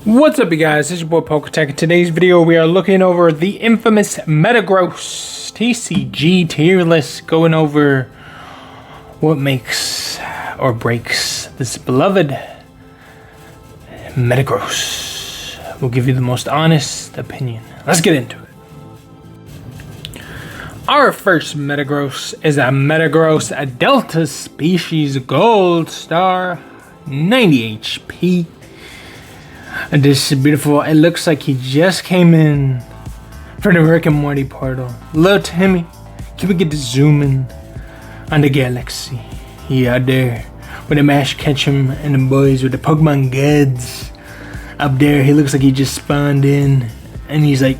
What's up, you guys? This is your boy PokaTech. In today's video, we are looking over the infamous METAGROSS TCG tier list, going over what makes or breaks this beloved METAGROSS. We'll give you the most honest opinion. Let's get into it. Our first METAGROSS is a METAGROSS a Delta Species Gold Star, 90 HP. And this is beautiful. It looks like he just came in for the Rick and Morty portal. Little Timmy, can we get to zoom in on the galaxy? He out there with the Mash Ketchum and the boys with the Pokemon Gods. Up there, he looks like he just spawned in. And he's like,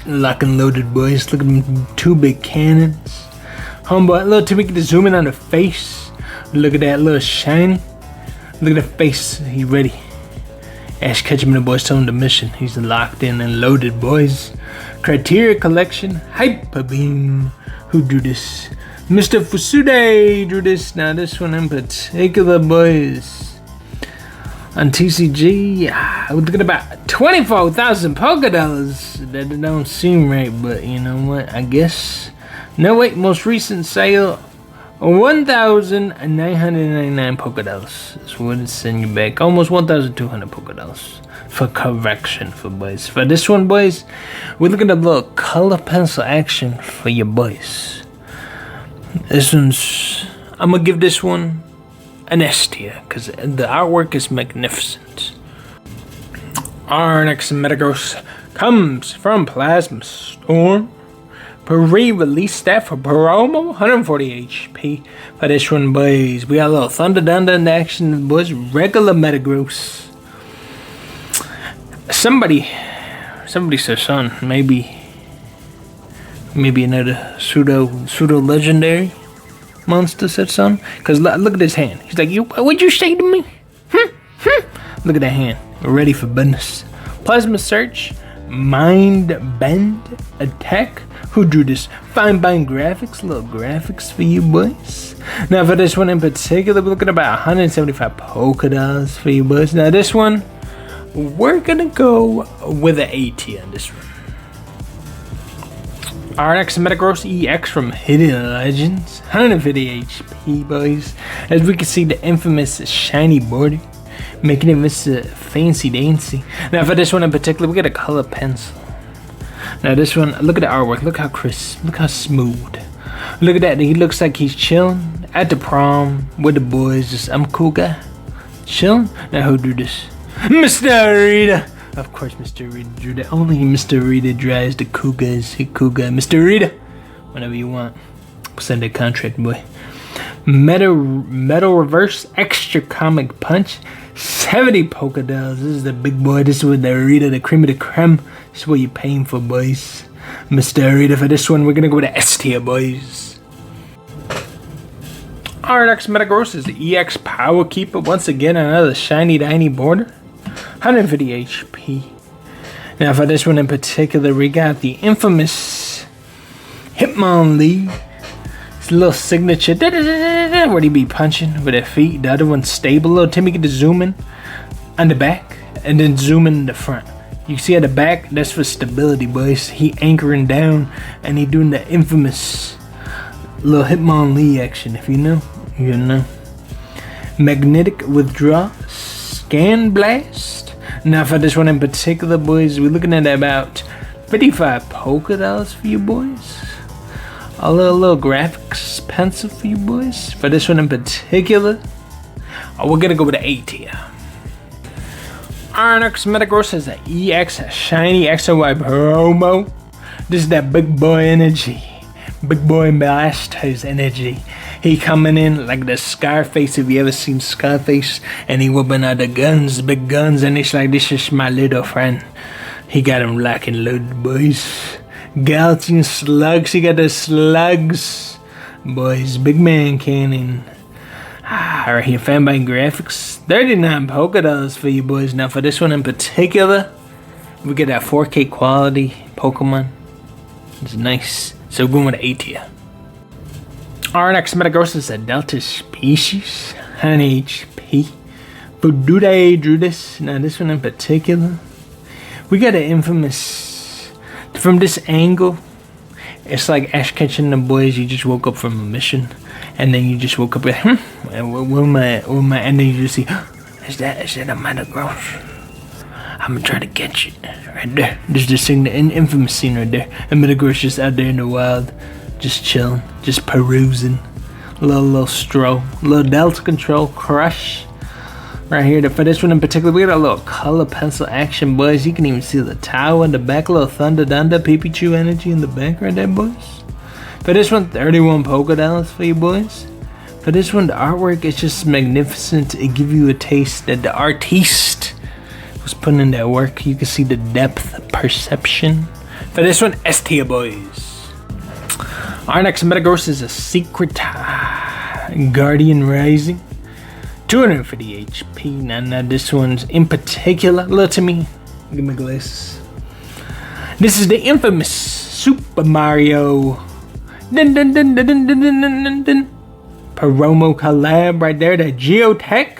lock and loaded, boys. Look at them, two big cannons. Homeboy, little Timmy, get to zoom in on the face. Look at that little shiny. Look at the face, he ready. Ash Ketchum and the boys tell him the mission. He's locked in and loaded, boys. Criteria collection, Hyper Beam. Who drew this? Mr. Fusude drew this. Now this one in particular, boys. On TCG, we're looking at about 24,000 Pokédollars. That don't seem right, but you know what? I guess. No, wait, most recent sale. 1,999 Pokédollars. That's what it's sending you back. Almost 1,200 Pokédollars for correction for boys. For this one, boys, we're looking at a little color pencil action for your boys. This one's, I'm gonna give this one an S tier because the artwork is magnificent. Our next METAGROSS comes from Plasma Storm. Pre-release stat for promo, 140 HP. For this one, boys, we got a little Thunder in action, boys. Regular METAGROSS. Somebody said, son, maybe another pseudo legendary monster said, son. Cause look at his hand. He's like, what'd you say to me? Look at that hand. We're ready for business. Plasma Search, Mind Bend, Attack. Who drew this? Fine Bind Graphics, little graphics for you boys. Now for this one in particular, we're looking at about 175 Pokédollars for you boys. Now this one, we're gonna go with an A tier on this one. Our next METAGROSS EX from Hidden Legends, 150 HP boys. As we can see, the infamous shiny border, making it Mr. Fancy Dancy. Now for this one in particular, we got a color pencil. Now this one, look at the artwork, look how crisp, look how smooth. Look at that, he looks like he's chilling at the prom with the boys, just, I'm a cool guy, chilling. Now who drew this? Mr. Rita! Of course Mr. Rita drew that, only Mr. Rita draws the cool guys, he cool guy. Mr. Rita, whenever you want, send that contract, boy. Metal Reverse Extra Comic Punch, 70 Pokédollars. This is the big boy. This is with the Rita, the cream of the creme. This is what you're paying for, boys. Mr. Rita, for this one, we're gonna go with the S tier, boys. Our next METAGROSS is the EX Power Keeper. Once again, another shiny, tiny border. 150 HP. Now, for this one in particular, we got the infamous Hitmonlee. His little signature. Where he be punching with their feet. The other one's stable. Little Timmy get to zoom in on the back and then zoom in the front. You see at the back, that's for stability, boys. He anchoring down and he doing the infamous little Hitmonlee action. If you know, you know. Magnetic Withdraw, Scan Blast. Now for this one in particular, boys, we're looking at about 55 Pokédollars for you boys. A little graphics pencil for you boys. For this one in particular, we're gonna go with the A tier. Our next METAGROSS is an EX Shiny XY promo. This is that big boy energy. Big boy Blastoise energy. He coming in like the Scarface, if you ever seen Scarface. And he whooping out the guns, big guns. And it's like, this is my little friend. He got him locked and loaded, boys. Galtian slugs, he got the slugs. Boys, big man cannon. Right here, Fanbite Graphics. 39 Pokédollars for you boys. Now for this one in particular, we get that 4K quality Pokemon. It's nice. So we're going with A tier. Our next METAGROSS is a Delta Species, 100 HP. do they drew this. Now this one in particular, we got an infamous, from this angle, it's like Ash catching the boys. You just woke up from a mission, and then you just woke up with, and and then you just see, is that a METAGROSS? I'm gonna try to catch it right there. There's this thing, the infamous scene right there. And METAGROSS just out there in the wild, just chilling, just perusing, little stroll, little Delta Control crush. Right here, for this one in particular, we got a little color pencil action, boys. You can even see the tower in the back, a little Thunder Pikachu energy in the back right there, boys. For this one, 31 $Pokédollars for you, boys. For this one, the artwork is just magnificent. It gives you a taste that the artiste was putting in that work. You can see the depth perception. For this one, S tier, boys. Our next METAGROSS is a Secret Guardian Rising. 250 HP. Now this one's in particular, look to me, give me glasses. This is the infamous Super Mario Promo collab right there. The Geotech,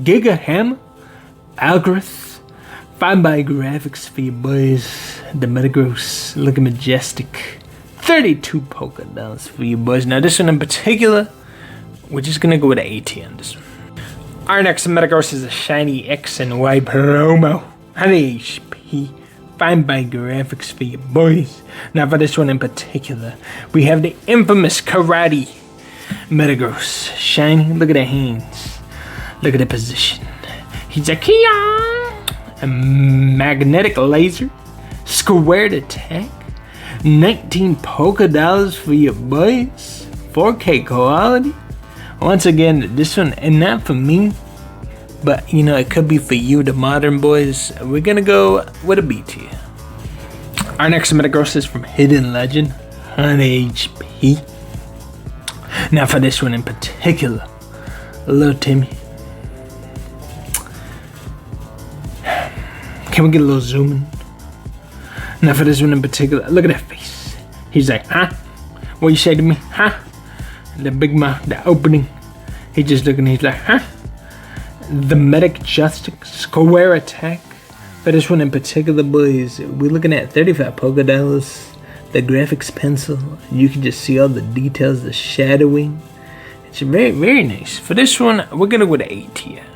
Giga Hammer, Algorithm, 5x graphics for you boys. The METAGROSS looking majestic. 32 $Pokédollars for you boys. Now this one in particular, we're just gonna go with an AT on this one. Our next METAGROSS is a shiny X and Y promo. 100 HP. 5x graphics for you boys. Now for this one in particular, we have the infamous Karate METAGROSS. Shiny. Look at the hands. Look at the position. He's a Kia. A magnetic laser. Squared attack. 19 $Pokédollars for you boys. 4K quality. Once again, this one, and not for me, but you know, it could be for you, the modern boys. We're gonna go with a B tier. Our next METAGROSS is from Hidden Legend, 100 HP. Now for this one in particular, little Timmy. Can we get a little zoom in? Now for this one in particular, look at that face. He's like, huh? What you say to me, huh? The big mouth, the opening. He just looking, he's like, huh? The Medic Justice Square Attack. For this one in particular, boys, we're looking at 35 $Pokédollars. The graphics pencil. You can just see all the details, the shadowing. It's very, very nice. For this one, we're gonna go with an A tier.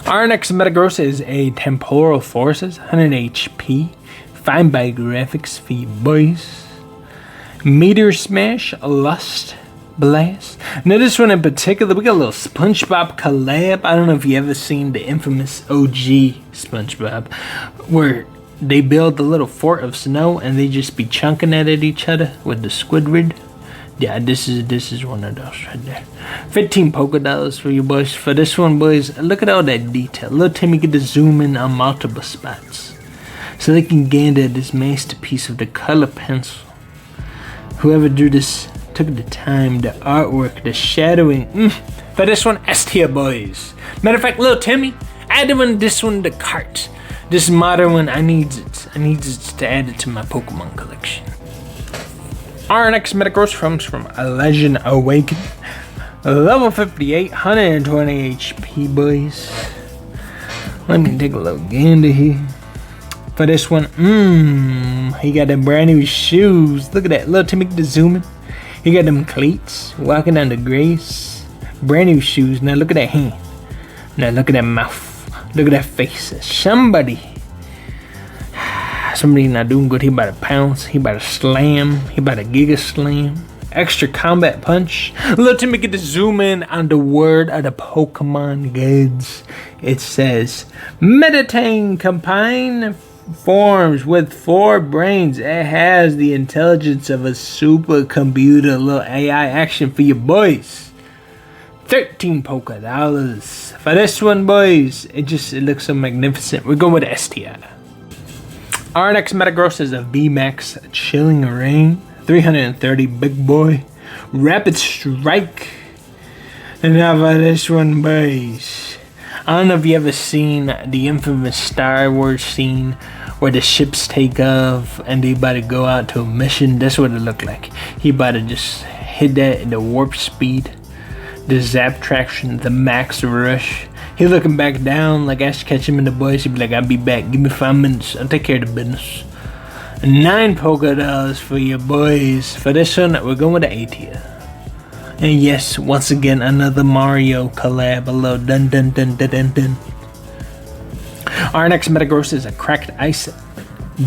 Our next METAGROSS is a Temporal Forces, 100 HP. 5x graphics for you boys. Meteor Smash, Lust Blast. Now this one in particular, we got a little SpongeBob collab. I don't know if you ever seen the infamous OG SpongeBob, where they build a little fort of snow and they just be chunking at each other with the Squidward. Yeah, this is one of those right there. 15 $Pokédollars for you boys. For this one, boys, look at all that detail. Little Timmy get to zoom in on multiple spots, so they can gander at this masterpiece of the color pencil. Whoever drew this took the time, the artwork, the shadowing. For this one, S tier, boys. Matter of fact, little Timmy, add this one to cart. This modern one, I need it to add it to my Pokemon collection. Our next METAGROSS comes from A Legend Awakened. Level 58, 120 HP, boys. Let me take a little gander here. For this one, he got them brand new shoes. Look at that, little Timmy, the zooming. He got them cleats, walking down the grace. Brand new shoes. Now look at that hand. Now look at that mouth. Look at that face. Somebody not doing good. He about to pounce. He about to slam. He about to giga slam. Extra combat punch. Little Timmy get to zoom in on the word of the Pokemon goods. It says, Meditane combine forms with 4 brains. It has the intelligence of a supercomputer. Little AI action for you boys. 13 $Pokédollars. For this one, boys, it looks so magnificent. We're going with STI. Our next METAGROSS is a VMAX Chilling Rain. 330 big boy. Rapid Strike. And now for this one, boys. I don't know if you ever seen the infamous Star Wars scene where the ships take off and they about to go out to a mission. That's what it looked like. He about to just hit that in the warp speed, the zap traction, the max rush. He looking back down like Ash Ketchum and the boys. He be like, I'll be back. Give me 5 minutes. I'll take care of the business. 9 polka dollars for your boys. For this one, we're going with the A tier. And yes, once again, another Mario collab. A little dun dun dun dun dun dun. Our next Metagross is a Cracked Ice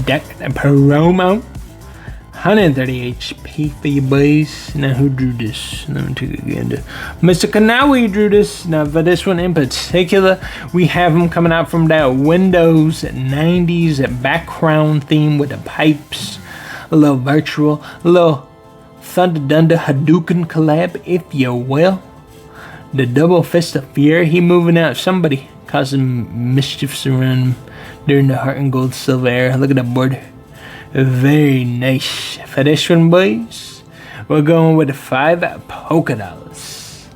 deck and promo. 130 HP for you boys. Now who drew this? Let me take it again. Mr. Kanawi drew this. Now for this one in particular, we have him coming out from that Windows 90s background theme with the pipes. A little virtual, a little Thunder Dunder Hadouken collab, if you will. The double fist of fear. He moving out. Somebody causing mischiefs around him during the Heart and Gold Silver era. Look at that board. Very nice. For this one, boys, we're going with 5 polka dollars.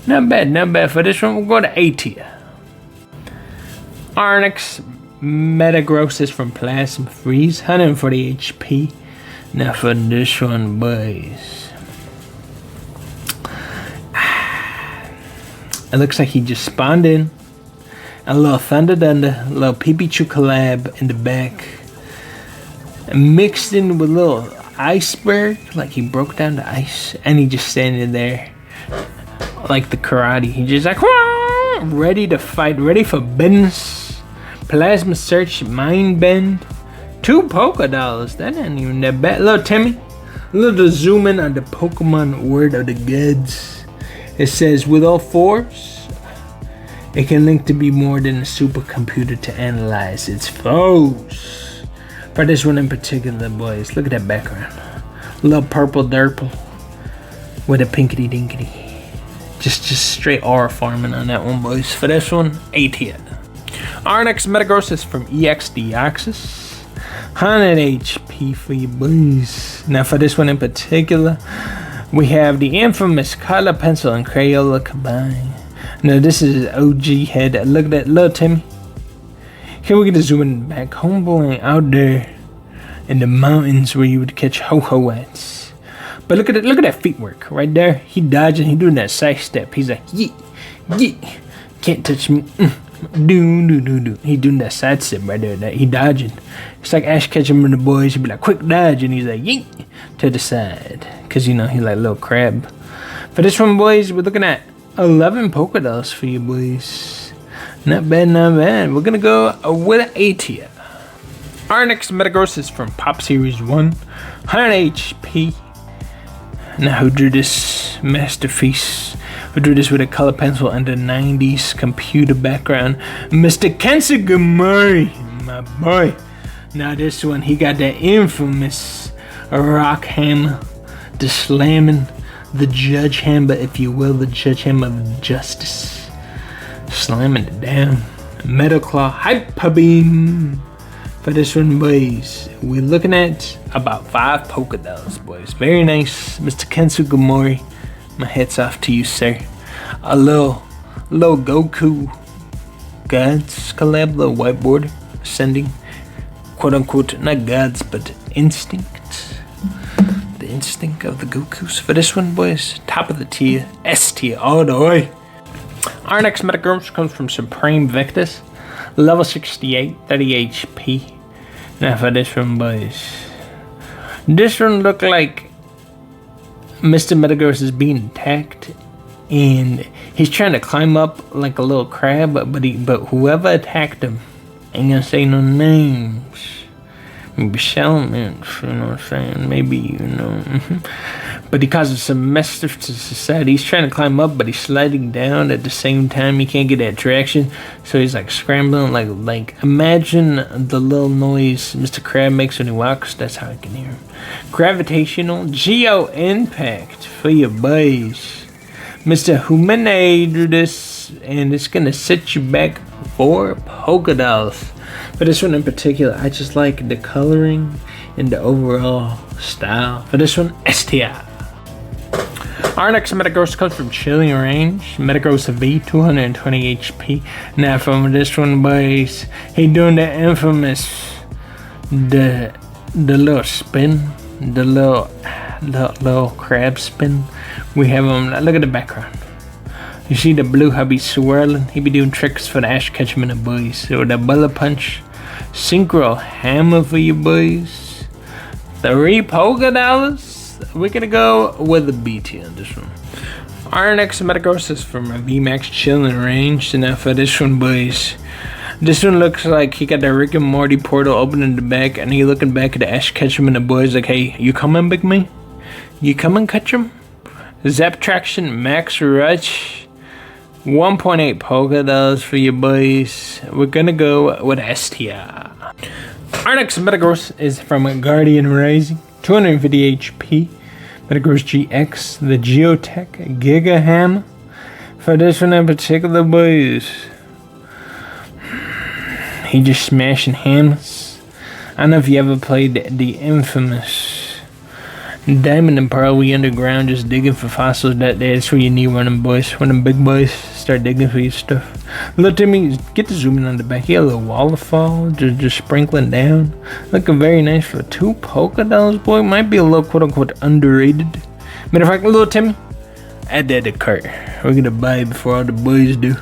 Not bad, not bad. For this one, we're going to A tier. Our next Metagross is from Plasma Freeze, 140 HP. Now for this one, boys, it looks like he just spawned in. A little Thunder Dunder, a little Pikachu collab in the back. Mixed in with a little iceberg, like he broke down the ice, and he just standing there like the karate. He just like, wah! Ready to fight, ready for business. Plasma Search, Mind Bend, 2 polka dollars. That ain't even that bad. Little Timmy, a little zoom in on the Pokemon word of the goods. It says, with all 4s, it can link to be more than a supercomputer to analyze its foes. For this one in particular, boys, look at that background. A little purple derple with a pinkity dinkity. Just straight aura farming on that one, boys. For this one, A tier. Our next Metagross is from EX Deoxys. 100 HP for you boys. Now for this one in particular, we have the infamous color pencil and Crayola combined. Now this is OG head. Look at that little Timmy. Here we get to zoom in back. Homeboy out there in the mountains where you would catch ho-ho-ats. But look at it, look at that feet work right there. He dodging, he doing that side step. He's like, yeet, yeet, can't touch me. Do. He doing that side step right there. That he dodging. It's like Ash Ketchum and the boys. He'd be like, quick dodge, and he's like, yeet, to the side. Cause you know he like a little crab. For this one, boys, we're looking at 11 polka dollars for you boys. Not bad, not bad. We're gonna go with an A tier. Our next Metagross is from Pop Series 1, 100 HP. Now who drew this masterpiece? Who drew this with a color pencil and the 90s computer background? Mr. Kensugamori, my boy. Now this one, he got that infamous rock hammer, the slamming, the judge hammer, if you will, the judge hammer of justice. Slamming it down. Metal Claw Hyper Beam. For this one, boys, we're looking at about 5 polka dollars, boys. Very nice, Mr. Kensugamori. My hat's off to you, sir. A little Goku Gods collab, little whiteboard ascending, quote unquote, not gods, but instinct. The instinct of the Gokus. For this one, boys, top of the tier, S tier all the way. Our next Metagross comes from Supreme Victus, level 68, 30 HP. Now for this one, boys. This one looked like Mr. Metagross is being attacked, and he's trying to climb up like a little crab, but whoever attacked him, ain't gonna say no names. Maybe settlements, you know what I'm saying? Maybe, you know. But he causes some mischief to society. He's trying to climb up, but he's sliding down at the same time. He can't get that traction, so he's like scrambling. Like imagine the little noise Mr. Crab makes when he walks. That's how I can hear him. Gravitational Geo Impact for your boys. Mr. Humane drew this, and it's gonna set you back 4 polka dollars. For this one in particular, I just like the coloring and the overall style. For this one, STI. Our next Metagross comes from Chilling Range. Metagross V, 220 HP. Now from this one, boys, he doing the infamous, the little spin, the little crab spin. We have him, look at the background. You see the blue how be swirling? He be doing tricks for the Ash Ketchum and the boys. So the bullet punch, synchro hammer for you boys. 3 $Pokédollars. We're gonna go with the BT on this one. Our next Metagross is from a VMAX chilling range. And now for this one, boys. This one looks like he got the Rick and Morty portal open in the back, and he looking back at the Ash Ketchum and the boys like, hey, you coming, Big Me? You coming, Ketchum? Zap Traction, Max Rush, 1.8 $Pokédollars for you boys. We're gonna go with STI. Our next Metagross is from Guardian Rising, 250 HP. Metagross GX, the Geotech Giga Ham. For this one in particular, boys, he just smashing hammers. I don't know if you ever played the infamous Diamond and Pearl. We underground just digging for fossils. That's where you need one of them boys. When them big boys start digging for your stuff. Look at me, get the zoom in on the back. He had a little waterfall just sprinkling down. Looking very nice for 2 $Pokédollars, boy. Might be a little quote unquote underrated. Matter of fact, little Timmy, add that to cart. We're gonna buy it before all the boys do.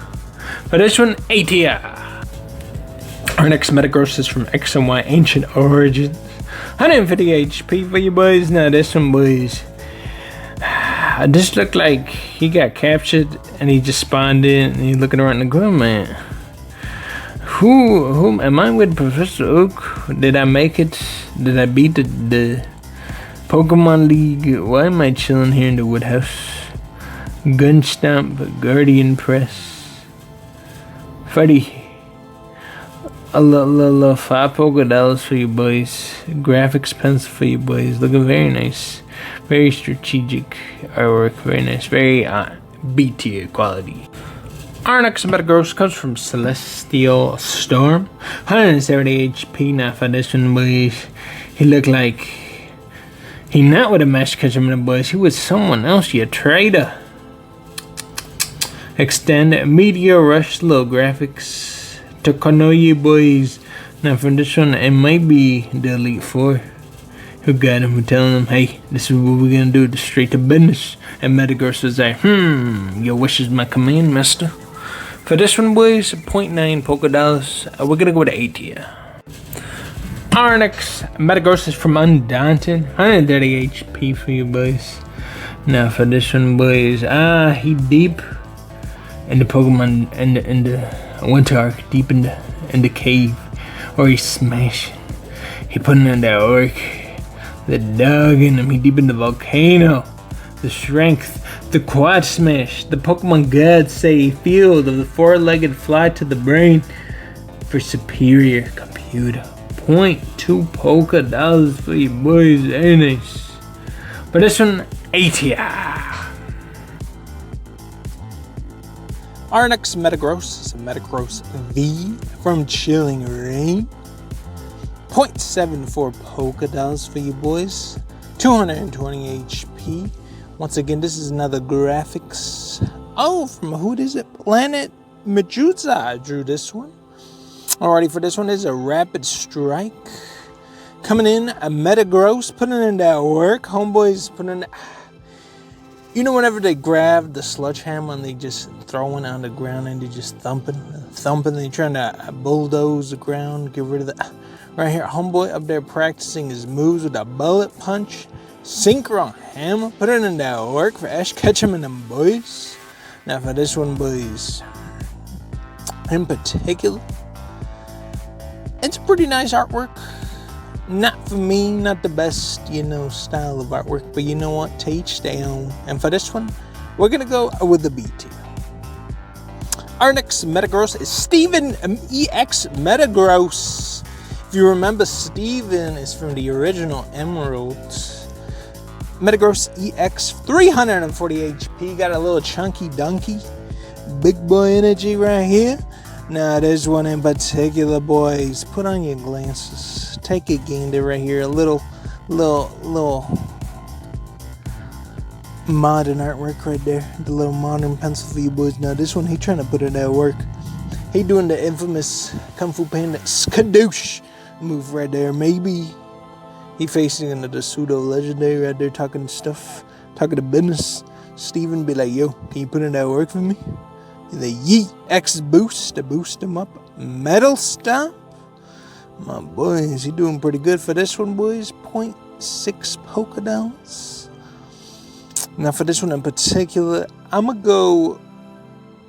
But this one, ATI. Our next Metagross is from X and Y Ancient Origins. 150 HP for you boys. Now this one, boys, this looked like he got captured and he just spawned in and he's looking around the ground, man. Who am I with, Professor Oak? Did I make it? Did I beat the Pokemon League? Why am I chilling here in the Woodhouse? Gun Stomp, Guardian Press, Freddy. A little 5 $Pokédollars for you boys. Graphics pencil for you boys. Looking very nice. Very strategic artwork. Very nice. Very B tier quality. Our next Metagross comes from Celestial Storm. 170 HP. Now for this one, boys, he looked like he not with a Mesh Ketchum, boys. He was someone else. You traitor. Extend Meteor Rush. Little graphics to Konoye, boys. Now for this one, it might be the Elite Four who got him, who telling him, hey, this is what we're gonna do, straight to business. And Metagross was like, your wish is my command, mister. For this one, boys, 0.9 $Pokédollars. We're gonna go with 80. Our next Metagross is from Undaunted, 130 HP for you boys. Now for this one, boys, he deep in the Pokemon in the Winter Arc, deep in the cave, or he's smashing. He putting in that work. The dog in him. He deep in the volcano. The strength, the quad smash. The Pokemon gods say field of the 4-legged fly to the brain for superior computer. 0.2 $Pokédollars for you boys. Very nice. But this one, ATI. Our next Metagross is a Metagross V from Chilling Rain. 0.74 $Pokédollars for you boys. 220 HP. Once again, this is another graphics. Oh, from who is it? Planet Medusa drew this one. Alrighty, for this one is a Rapid Strike. Coming in, a Metagross, putting in that work. Homeboys putting in. You know, whenever they grab the sledgehammer and they just throw it on the ground and they just thumping, they're trying to bulldoze the ground, get rid of the. Right here, homeboy up there practicing his moves with a bullet punch, synchro hammer, putting in that work for Ash Ketchum and them boys. Now for this one, boys, in particular, it's pretty nice artwork. Not for me, not the best, style of artwork, but you know what, to each their own. And for this one, we're gonna go with the B tier. Our next Metagross is Steven EX Metagross. If you remember, Steven is from the original Emerald. Metagross EX, 340 HP, got a little chunky donkey, big boy energy right here. Now this one in particular, boys, put on your glasses, take a gander right here, a little modern artwork right there, the little modern pencil for you boys. Now this one, he trying to put in that work. He doing the infamous Kung Fu Panda skadoosh move right there. Maybe he facing into the pseudo legendary right there, talking to business. Steven be like, yo, can you put in that work for me? The Yeet X boost to boost him up. Metal Stomp. My boys, he doing pretty good for this one, boys. 0.6 Pokédolls. Now for this one in particular, I'm going to go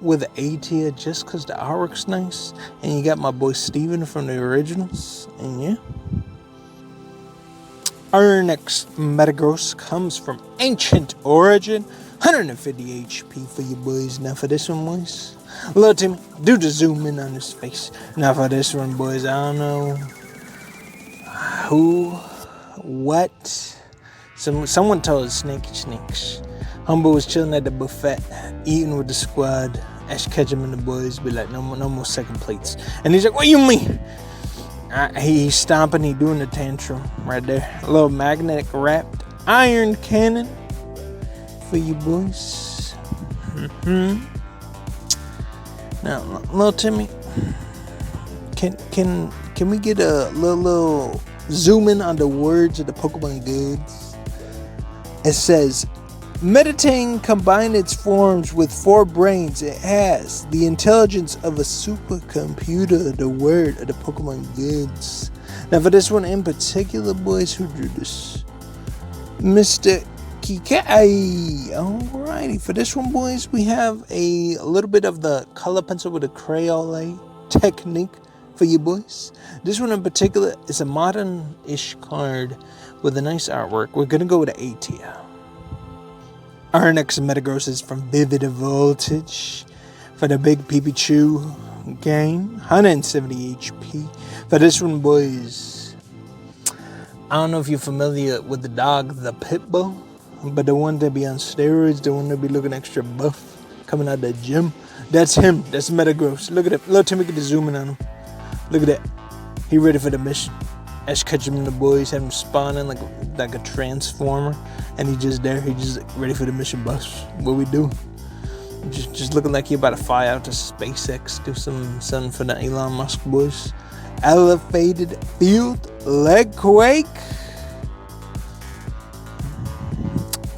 with A tier just because the artwork's nice. And you got my boy Steven from the originals. And yeah. Our next Metagross comes from Ancient Origin. 150 HP for you boys. Now for this one, boys. Little Timmy, do the zoom in on his face. Now for this one, boys, I don't know who, what. Someone told us Snakes. Humble was chilling at the buffet, eating with the squad. Ash Ketchum and the boys be like, no more second plates. And he's like, what you mean? He's stomping, he doing the tantrum right there. A little magnetic wrapped iron cannon for you boys. Now, little Timmy, can we get a little zoom in on the words of the Pokemon goods? It says, Meditang combined its forms with 4 brains. It has the intelligence of a supercomputer, the word of the Pokemon goods. Now for this one in particular, boys, who drew this? Mr. Kikai. Alrighty, for this one, boys, we have a little bit of the color pencil with a Crayola technique for you boys. This one in particular is a modern-ish card with a nice artwork. We're gonna go with an A tier. Our next Metagross is from Vivid Voltage for the Big Pikachu game. 170 HP. For this one, boys, I don't know if you're familiar with the dog, the Pitbull, but the one that be on steroids, the one that be looking extra buff, coming out the gym. That's him. That's Metagross. Look at it. Little Timmy, get the zoom in on him. Look at that. He ready for the mission. Ash Ketchum and the boys have him spawning like a transformer, and he just there. He just ready for the mission bus. What we do? Just looking like he about to fly out to SpaceX, do something for the Elon Musk boys. Elevated field leg quake.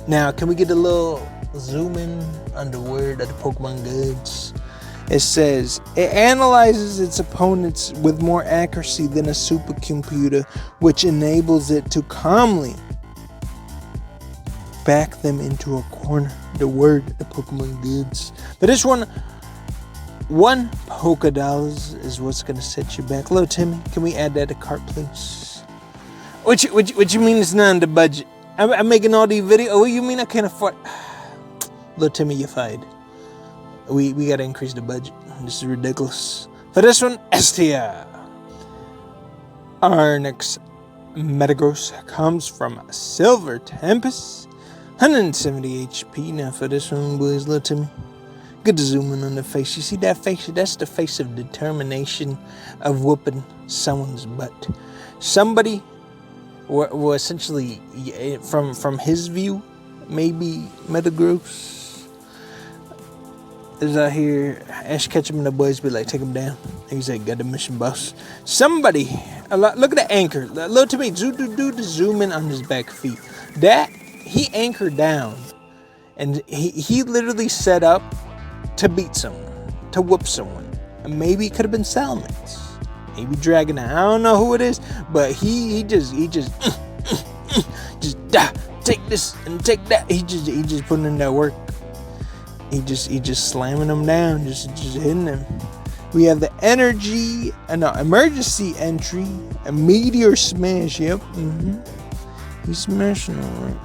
Now, can we get a little zoom in on the word of the Pokemon goods? It says, it analyzes its opponents with more accuracy than a supercomputer, which enables it to calmly back them into a corner. The word, the Pokemon goods. But this one Pokédolls is what's going to set you back. Hello, Timmy. Can we add that to cart, please? What you mean it's not in the budget? I'm making all these videos. Oh, you mean I can't afford? Little Timmy, you're fired. We gotta increase the budget. This is ridiculous. For this one, STR. Our next Metagross comes from Silver Tempest. 170 HP. Now for this one, boys, little Timmy. Good to zoom in on the face. You see that face? That's the face of determination of whooping someone's butt. Somebody, well, essentially, from his view, maybe Metagross is out here. Ash Ketchum and the boys be like, take him down. He's like, got the mission boss. Somebody, look at the anchor. Little Timmy, do the zoom in on his back feet. That, he anchored down. And he literally set up to beat someone, to whoop someone. And maybe it could have been Salamence. Maybe Dragonite. I don't know who it is, but he just take this and take that. He just putting in that work. He just slamming them down, just hitting them. We have the emergency entry, a meteor smash. Yep, he's smashing all right.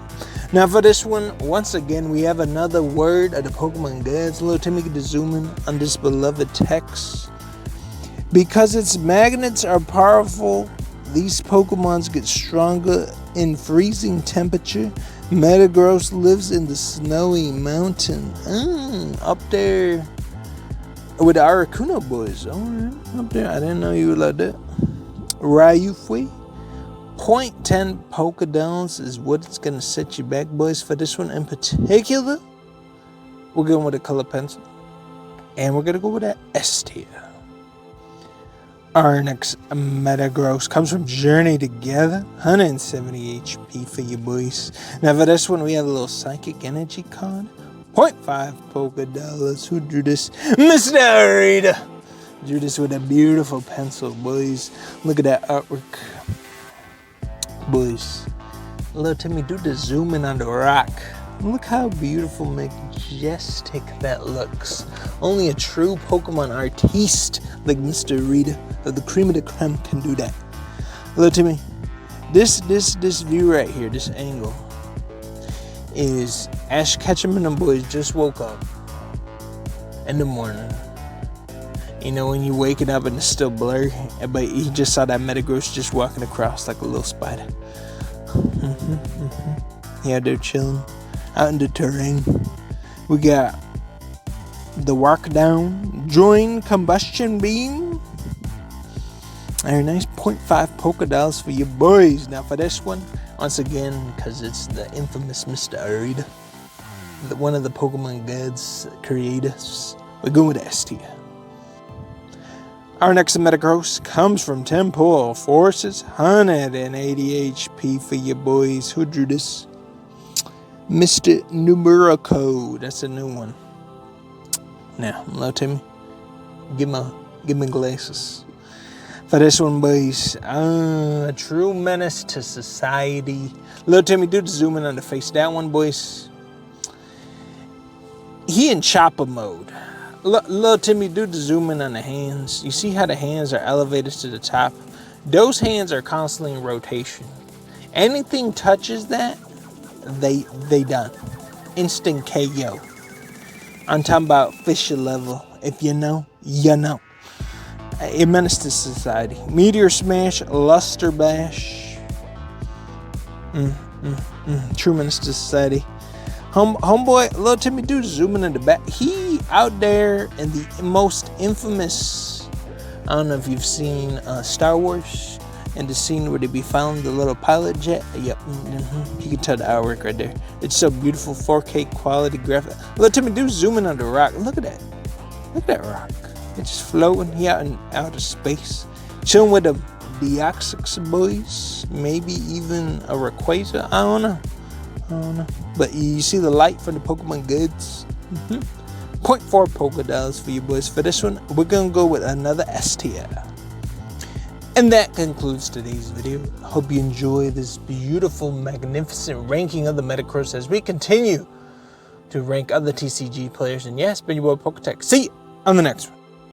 Now for this one, once again, we have another word of the Pokemon goods. Little Timmy, get to zoom in on this beloved text. Because its magnets are powerful, these Pokemons get stronger in freezing temperature. Metagross lives in the snowy mountain. Up there with the Articuno boys. Alright, up there. I didn't know you were like that. Ryufui. 0.10 Pokédolls is what it's going to set you back, boys. For this one in particular, we're going with a color pencil. And we're going to go with that S tier. Our next Metagross comes from Journey Together. 170 HP for you boys. Now for this one, we have a little Psychic Energy card. 0.5 polka dollars. Who drew this? Mr. Rita. Drew this with a beautiful pencil, boys. Look at that artwork. Boys. Little Timmy, do the zoom in on the rock. Look how beautiful, majestic that looks. Only a true Pokemon artiste like Mr. Rita of the cream of the creme can do that. Little Timmy, this view right here, this angle, is Ash Ketchum and them boys just woke up in the morning. You know, when you waking up and it's still blurry, but he just saw that Metagross just walking across like a little spider. Yeah, they're chilling out in the terrain. We got the walk down, join combustion beam. Very nice. 0.5 polka dollars for you boys. Now for this one, once again, because it's the infamous Mr. Arida, one of the Pokemon gods creators, we're going with S tier. Our next Metagross comes from Temple Forces, 180 HP for you boys. Who drew this? Mr. Numerico. That's a new one. Now, little Timmy, give me glasses. For this one, boys, a true menace to society. Little Timmy, do the zoom in on the face. That one, boys, he in chopper mode. Little Timmy, do the zoom in on the hands. You see how the hands are elevated to the top? Those hands are constantly in rotation. Anything touches that, they done. Instant KO. I'm talking about Fisher level. If you know, you know. A menace to society. Meteor Smash, Luster Bash. True menace to society. Homeboy, little Timmy, dude, zooming in the back. He out there in the most infamous. I don't know if you've seen Star Wars and the scene where they be found the little pilot jet. Yep, you can tell the artwork right there. It's so beautiful, 4K quality graphic. Little Timmy, dude, zooming on the rock. Look at that. Look at that rock. It's just floating. He out in outer space, chilling with the Deoxys boys. Maybe even a Rayquaza. I don't know. But you see the light from the Pokemon goods. 0.4 polka dollars for you boys. For this one, we're gonna go with another S tier. And that concludes today's video. Hope you enjoy this beautiful, magnificent ranking of the Metagross as we continue to rank other TCG players. And yes, been your boy PokaTech. See you on the next one.